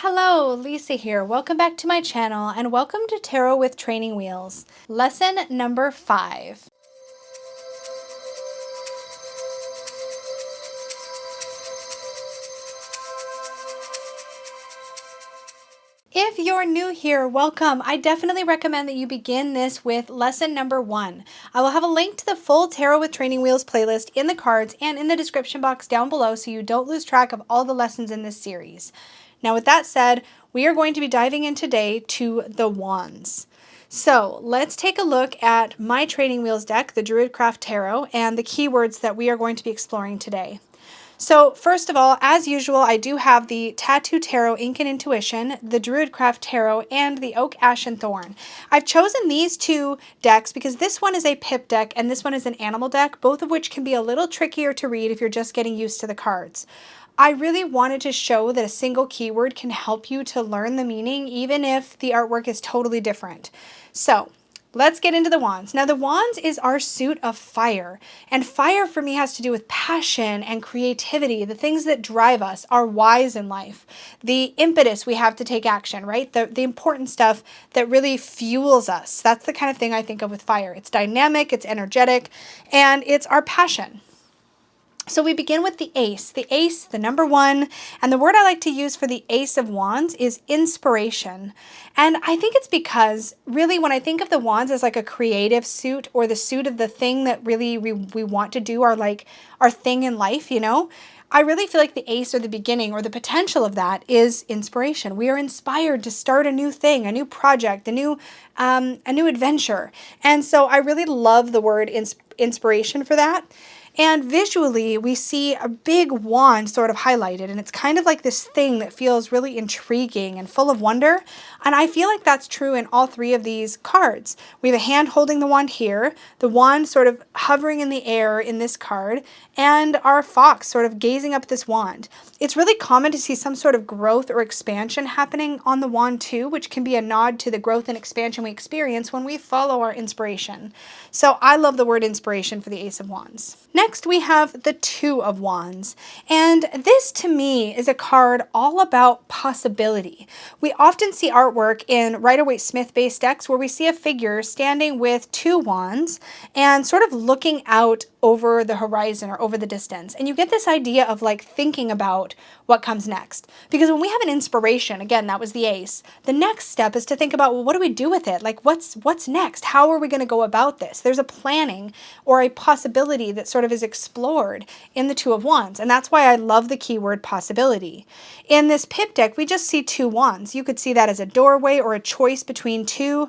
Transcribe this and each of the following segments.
Hello, Lisa here. Welcome back to my channel and welcome to Tarot with Training Wheels. Lesson number 5. If you're new here, welcome. I definitely recommend that you begin this with lesson number 1. I will have a link to the full Tarot with Training Wheels playlist in the cards and in the description box down below so you don't lose track of all the lessons in this series. Now with that said, we are going to be diving in today to the Wands. So let's take a look at my Training Wheels deck, the Druidcraft Tarot, and the keywords that we are going to be exploring today. So first of all, as usual, I do have the Tattoo Tarot Ink and Intuition, the Druidcraft Tarot, and the Oak, Ash, and Thorn. I've chosen these two decks because this one is a pip deck and this one is an animal deck, both of which can be a little trickier to read if you're just getting used to the cards. I really wanted to show that a single keyword can help you to learn the meaning even if the artwork is totally different. So let's get into the Wands. Now the Wands is our suit of fire, and fire for me has to do with passion and creativity, the things that drive us, our whys in life, the impetus we have to take action, right? The important stuff that really fuels us. That's the kind of thing I think of with fire. It's dynamic, it's energetic, and it's our passion. So we begin with the Ace, the number 1, and the word I like to use for the Ace of Wands is inspiration. And I think it's because really when I think of the Wands as like a creative suit or the suit of the thing that really we want to do, our thing in life, you know, I really feel like the Ace or the beginning or the potential of that is inspiration. We are inspired to start a new thing, a new project, a new adventure. And so I really love the word inspiration for that. And visually, we see a big wand sort of highlighted, and it's kind of like this thing that feels really intriguing and full of wonder. And I feel like that's true in all 3 of these cards. We have a hand holding the wand here, the wand sort of hovering in the air in this card, and our fox sort of gazing up at this wand. It's really common to see some sort of growth or expansion happening on the wand too, which can be a nod to the growth and expansion we experience when we follow our inspiration. So I love the word inspiration for the Ace of Wands. Next, we have the Two of Wands, and this to me is a card all about possibility. We often see artwork in Rider-Waite-Smith based decks where we see a figure standing with 2 wands and sort of looking out over the horizon or over the distance. And you get this idea of like thinking about what comes next. Because when we have an inspiration, again, that was the Ace, the next step is to think about, well, what do we do with it? Like what's next? How are we going to go about this? There's a planning or a possibility that sort of is explored in the Two of Wands. And that's why I love the keyword possibility. In this pip deck, we just see 2 wands. You could see that as a doorway or a choice between 2.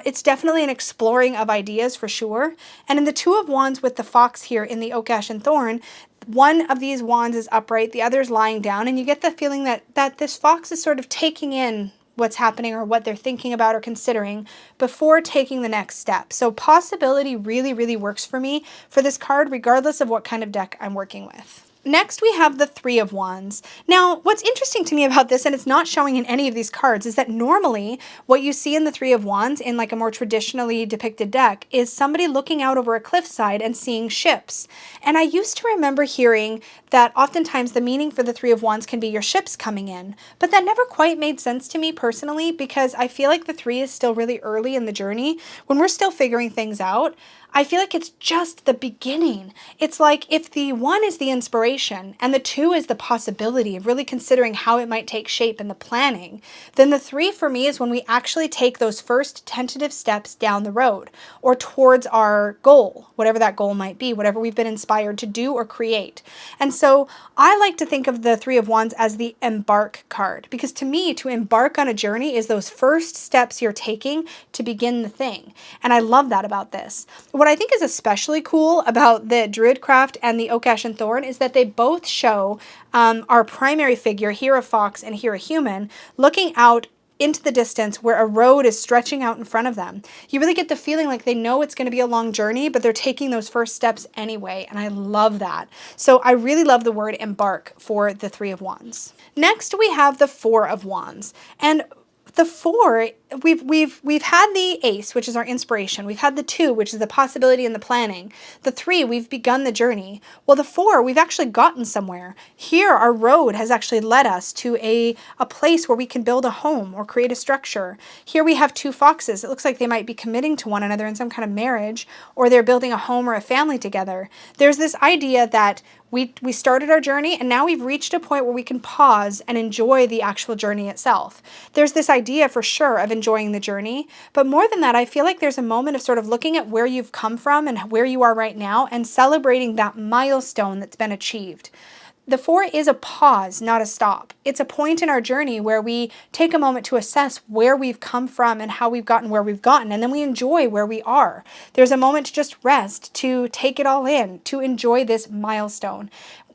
It's definitely an exploring of ideas for sure. And in the Two of Wands with the fox here in the Oak, Ash, and Thorn, one of these wands is upright, the other is lying down, and you get the feeling that this fox is sort of taking in what's happening or what they're thinking about or considering before taking the next step. So possibility really, really works for me for this card, regardless of what kind of deck I'm working with. Next, we have the Three of Wands. Now, what's interesting to me about this, and it's not showing in any of these cards, is that normally what you see in the Three of Wands in like a more traditionally depicted deck is somebody looking out over a cliffside and seeing ships. And I used to remember hearing that oftentimes the meaning for the Three of Wands can be your ships coming in, but that never quite made sense to me personally because I feel like the 3 is still really early in the journey when we're still figuring things out. I feel like it's just the beginning. It's like if the 1 is the inspiration and the 2 is the possibility of really considering how it might take shape in the planning, then the 3 for me is when we actually take those first tentative steps down the road or towards our goal, whatever that goal might be, whatever we've been inspired to do or create. And so I like to think of the Three of Wands as the embark card because to me, to embark on a journey is those first steps you're taking to begin the thing. And I love that about this. What I think is especially cool about the Druidcraft and the Oak, Ash, and Thorn is that they both show our primary figure, here a fox and here a human, looking out into the distance where a road is stretching out in front of them. You really get the feeling like they know it's going to be a long journey, but they're taking those first steps anyway, and I love that. So I really love the word embark for the Three of Wands. Next, we have the Four of Wands, and the 4 we've had the ace, which is our inspiration. We've had the 2, which is the possibility and the planning. The 3, we've begun the journey. Well, the 4, we've actually gotten somewhere. Here, our road has actually led us to a place where we can build a home or create a structure. Here we have 2 foxes. It looks like they might be committing to one another in some kind of marriage, or they're building a home or a family together. There's this idea that we started our journey and now we've reached a point where we can pause and enjoy the actual journey itself. There's this idea for sure of enjoying the journey, but more than that, I feel like there's a moment of sort of looking at where you've come from and where you are right now and celebrating that milestone that's been achieved. The 4 is a pause, not a stop. It's a point in our journey where we take a moment to assess where we've come from and how we've gotten where we've gotten, and then we enjoy where we are. There's a moment to just rest, to take it all in, to enjoy this milestone.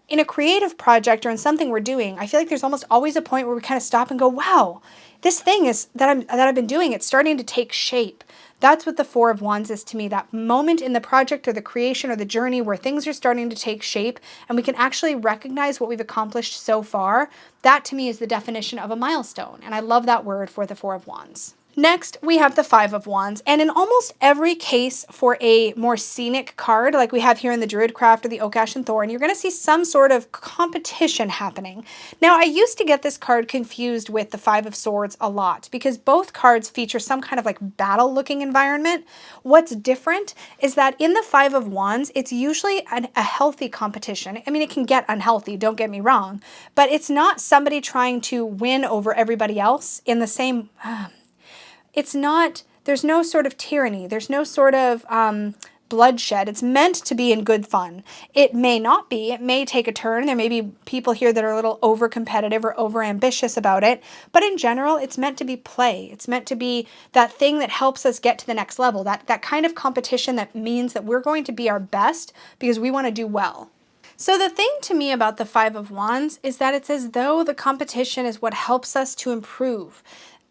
In a creative project or in something we're doing, I feel like there's almost always a point where we kind of stop and go, wow, this thing is that I've been doing, it's starting to take shape. That's what the 4 of Wands is to me, that moment in the project or the creation or the journey where things are starting to take shape and we can actually recognize what we've accomplished so far. That to me is the definition of a milestone. And I love that word for the 4 of Wands. Next, we have the 5 of Wands, and in almost every case for a more scenic card, like we have here in the Druidcraft or the Oak, Ash, and Thorn, you're going to see some sort of competition happening. Now, I used to get this card confused with the 5 of Swords a lot, because both cards feature some kind of like battle-looking environment. What's different is that in the 5 of Wands, it's usually a healthy competition. I mean, it can get unhealthy, don't get me wrong, but it's not somebody trying to win over everybody else in the same... It's not, there's no sort of tyranny. There's no sort of bloodshed. It's meant to be in good fun. It may not be. It may take a turn. There may be people here that are a little over competitive or over ambitious about it. But in general, it's meant to be play. It's meant to be that thing that helps us get to the next level. That kind of competition that means that we're going to be our best because we want to do well. So the thing to me about the 5 of Wands is that it's as though the competition is what helps us to improve.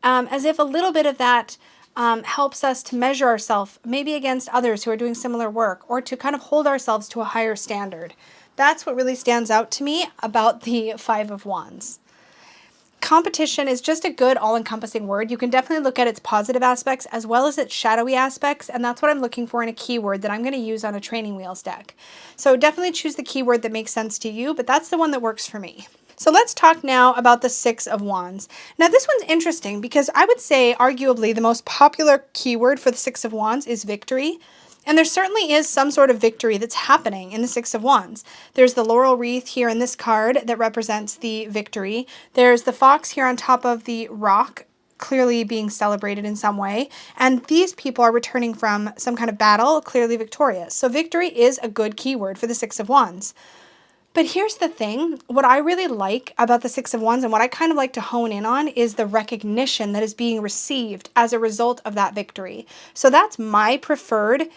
As if a little bit of that helps us to measure ourselves maybe against others who are doing similar work, or to kind of hold ourselves to a higher standard. That's what really stands out to me about the 5 of Wands. Competition is just a good all-encompassing word. You can definitely look at its positive aspects as well as its shadowy aspects, and that's what I'm looking for in a keyword that I'm going to use on a training wheels deck. So definitely choose the keyword that makes sense to you, but that's the one that works for me. So let's talk now about the 6 of Wands. Now this one's interesting because I would say arguably the most popular keyword for the 6 of Wands is victory. And there certainly is some sort of victory that's happening in the 6 of Wands. There's the laurel wreath here in this card that represents the victory. There's the fox here on top of the rock, clearly being celebrated in some way. And these people are returning from some kind of battle, clearly victorious. So victory is a good keyword for the 6 of Wands. But here's the thing, what I really like about the 6 of Wands and what I kind of like to hone in on is the recognition that is being received as a result of that victory. So that's my preferred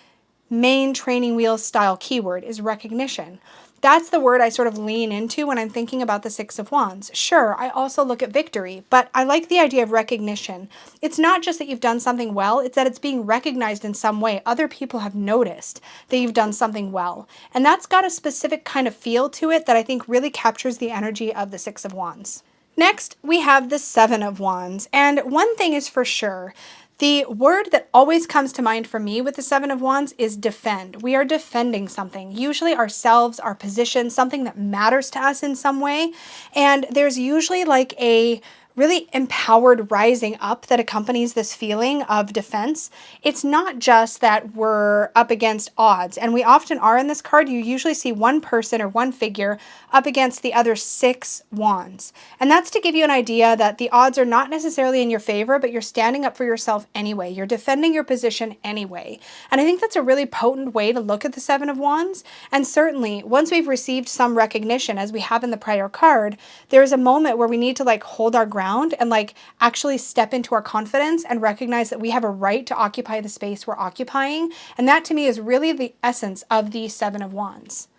main training wheel style keyword, is recognition. That's the word I sort of lean into when I'm thinking about the 6 of Wands. Sure, I also look at victory, but I like the idea of recognition. It's not just that you've done something well, it's that it's being recognized in some way. Other people have noticed that you've done something well. And that's got a specific kind of feel to it that I think really captures the energy of the 6 of Wands. Next, we have the 7 of Wands. And one thing is for sure, the word that always comes to mind for me with the 7 of Wands is defend. We are defending something, usually ourselves, our position, something that matters to us in some way. And there's usually like a really empowered rising up that accompanies this feeling of defense. It's not just that we're up against odds, and we often are in this card. You usually see one person or one figure up against the other 6 wands. And that's to give you an idea that the odds are not necessarily in your favor, but you're standing up for yourself anyway. You're defending your position anyway. And I think that's a really potent way to look at the 7 of Wands. And certainly, once we've received some recognition, as we have in the prior card, there's a moment where we need to like hold our ground and like actually step into our confidence and recognize that we have a right to occupy the space we're occupying. And that to me is really the essence of the 7 of Wands.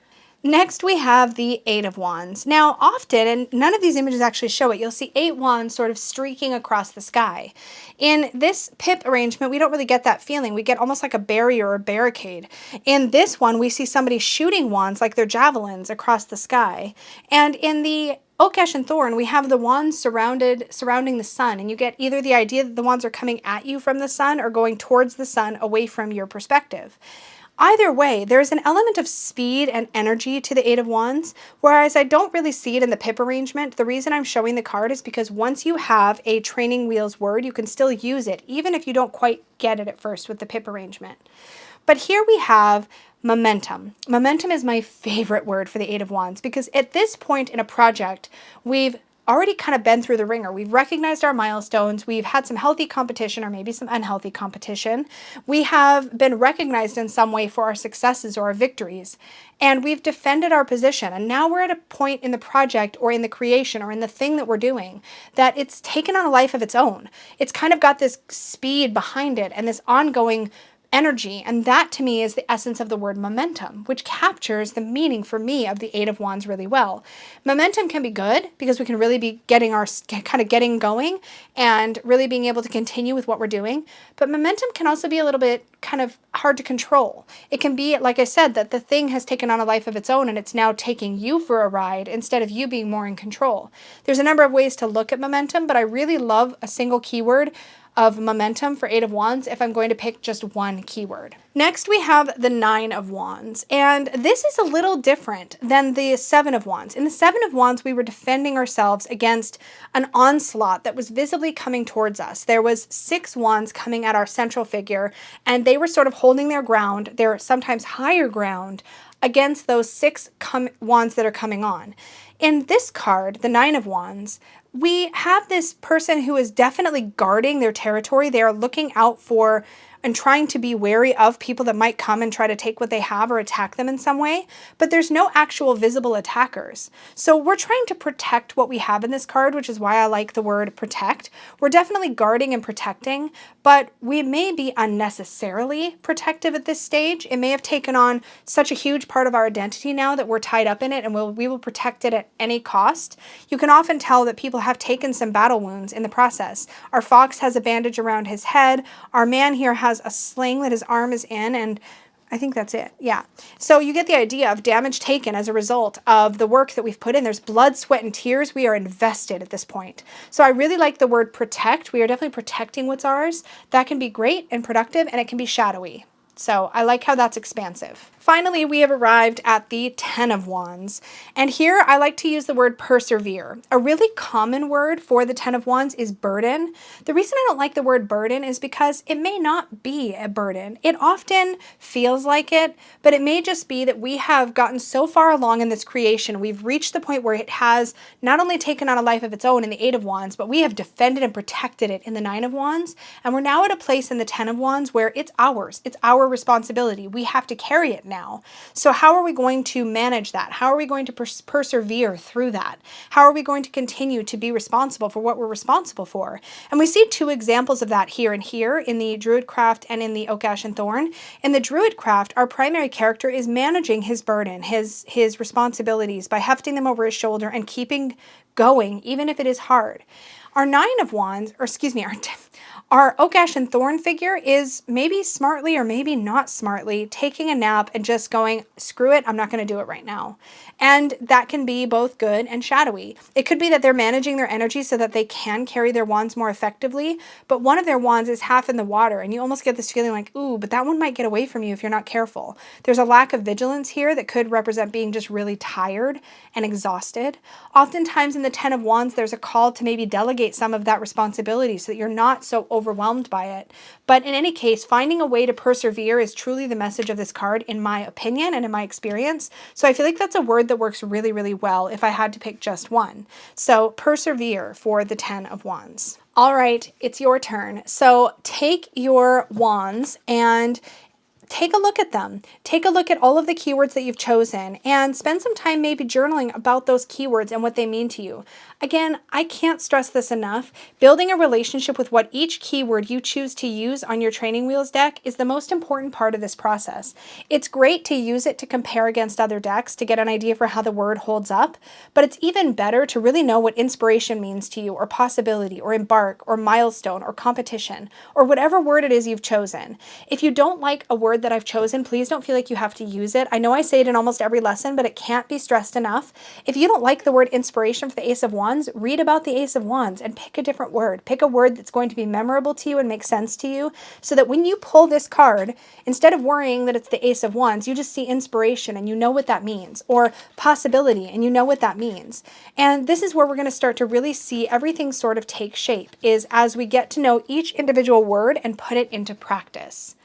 Next, we have the 8 of Wands. Now, often, and none of these images actually show it, you'll see 8 wands sort of streaking across the sky. In this pip arrangement, we don't really get that feeling. We get almost like a barrier or barricade. In this one, we see somebody shooting wands like they're javelins across the sky. And in the Oak, Ash, and Thorn, we have the wands surrounding the sun, and you get either the idea that the wands are coming at you from the sun or going towards the sun away from your perspective. Either way, there's an element of speed and energy to the Eight of Wands, whereas I don't really see it in the pip arrangement. The reason I'm showing the card is because once you have a training wheels word, you can still use it, even if you don't quite get it at first with the pip arrangement. But here we have momentum. Momentum is my favorite word for the Eight of Wands because at this point in a project, we've already kind of been through the ringer. We've recognized our milestones. We've had some healthy competition or maybe some unhealthy competition. We have been recognized in some way for our successes or our victories. And we've defended our position. And now we're at a point in the project or in the creation or in the thing that we're doing that it's taken on a life of its own. It's kind of got this speed behind it and this ongoing energy, and that to me is the essence of the word momentum, which captures the meaning for me of the Eight of Wands really well. Momentum can be good because we can really be getting going and really being able to continue with what we're doing, but momentum can also be a little bit kind of hard to control. It can be, like I said, that the thing has taken on a life of its own and it's now taking you for a ride instead of you being more in control. There's a number of ways to look at momentum, but I really love a single keyword of momentum for Eight of Wands if I'm going to pick just one keyword. Next, we have the Nine of Wands, and this is a little different than the Seven of Wands. In the Seven of Wands, we were defending ourselves against an onslaught that was visibly coming towards us. There was 6 wands coming at our central figure, and they were sort of holding their ground, their sometimes higher ground, against those 6 wands that are coming on. In this card, the Nine of Wands, we have this person who is definitely guarding their territory. They are looking out for and trying to be wary of people that might come and try to take what they have or attack them in some way, but there's no actual visible attackers. So we're trying to protect what we have in this card, which is why I like the word protect. We're definitely guarding and protecting, but we may be unnecessarily protective at this stage. It may have taken on such a huge part of our identity now that we're tied up in it, and we will protect it at any cost. You can often tell that people have taken some battle wounds in the process. Our fox has a bandage around his head. Our man here has a sling that his arm is in, and I think that's it. Yeah. So you get the idea of damage taken as a result of the work that we've put in. There's blood, sweat, and tears. We are invested at this point. So I really like the word protect. We are definitely protecting what's ours. That can be great and productive, and it can be shadowy. So I like how that's expansive. Finally, we have arrived at the Ten of Wands. And here I like to use the word persevere. A really common word for the Ten of Wands is burden. The reason I don't like the word burden is because it may not be a burden. It often feels like it, but it may just be that we have gotten so far along in this creation. We've reached the point where it has not only taken on a life of its own in the Eight of Wands, but we have defended and protected it in the Nine of Wands. And we're now at a place in the Ten of Wands where it's ours. It's our responsibility. We have to carry it now. So how are we going to manage that? How are we going to persevere through that? How are we going to continue to be responsible for what we're responsible for? And we see 2 examples of that here and here in the Druidcraft and in the Oak, Ash, and Thorn. In the Druidcraft, our primary character is managing his burden, his responsibilities by hefting them over his shoulder and keeping going, even if it is hard. Our Nine of Wands, or excuse me, our Oak, Ash, and Thorn figure is maybe smartly or maybe not smartly taking a nap and just going, screw it, I'm not going to do it right now. And that can be both good and shadowy. It could be that they're managing their energy so that they can carry their wands more effectively, but one of their wands is half in the water, and you almost get this feeling like, ooh, but that one might get away from you if you're not careful. There's a lack of vigilance here that could represent being just really tired and exhausted. Oftentimes in the Ten of Wands, there's a call to maybe delegate some of that responsibility so that you're not so overwhelmed by it. But in any case, finding a way to persevere is truly the message of this card, in my opinion and in my experience. So I feel like that's a word that works really, really well if I had to pick just one. So persevere for the Ten of Wands. All right, it's your turn. So take your wands and take a look at them. Take a look at all of the keywords that you've chosen and spend some time maybe journaling about those keywords and what they mean to you. Again, I can't stress this enough. Building a relationship with what each keyword you choose to use on your training wheels deck is the most important part of this process. It's great to use it to compare against other decks to get an idea for how the word holds up, but it's even better to really know what inspiration means to you, or possibility, or embark, or milestone, or competition, or whatever word it is you've chosen. If you don't like a word that I've chosen, please don't feel like you have to use it. I know I say it in almost every lesson, but it can't be stressed enough. If you don't like the word inspiration for the Ace of Wands, read about the Ace of Wands and pick a different word. Pick a word that's going to be memorable to you and make sense to you, so that when you pull this card, instead of worrying that it's the Ace of Wands, you just see inspiration and you know what that means, or possibility and you know what that means. And this is where we're going to start to really see everything sort of take shape, is as we get to know each individual word and put it into practice.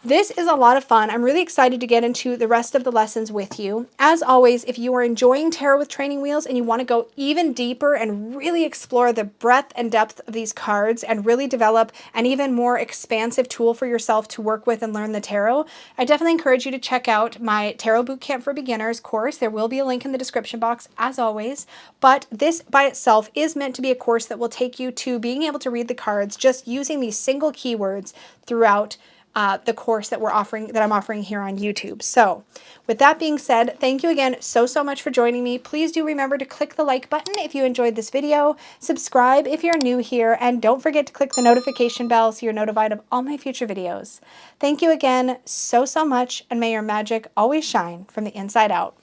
This is a lot of fun. I'm really excited to get into the rest of the lessons with you. As always, if you are enjoying Tarot with Training Wheels and you want to go even deeper and really explore the breadth and depth of these cards and really develop an even more expansive tool for yourself to work with and learn the tarot, I definitely encourage you to check out my Tarot Bootcamp for Beginners course. There will be a link in the description box as always, but this by itself is meant to be a course that will take you to being able to read the cards just using these single keywords throughout the course that I'm offering here on YouTube. So with that being said, thank you again so much for joining me. Please do remember to click the like button if you enjoyed this video, subscribe if you're new here, and don't forget to click the notification bell so you're notified of all my future videos. Thank you again so much, and may your magic always shine from the inside out.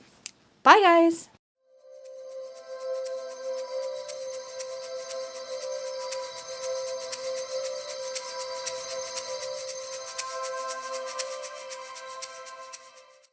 Bye guys!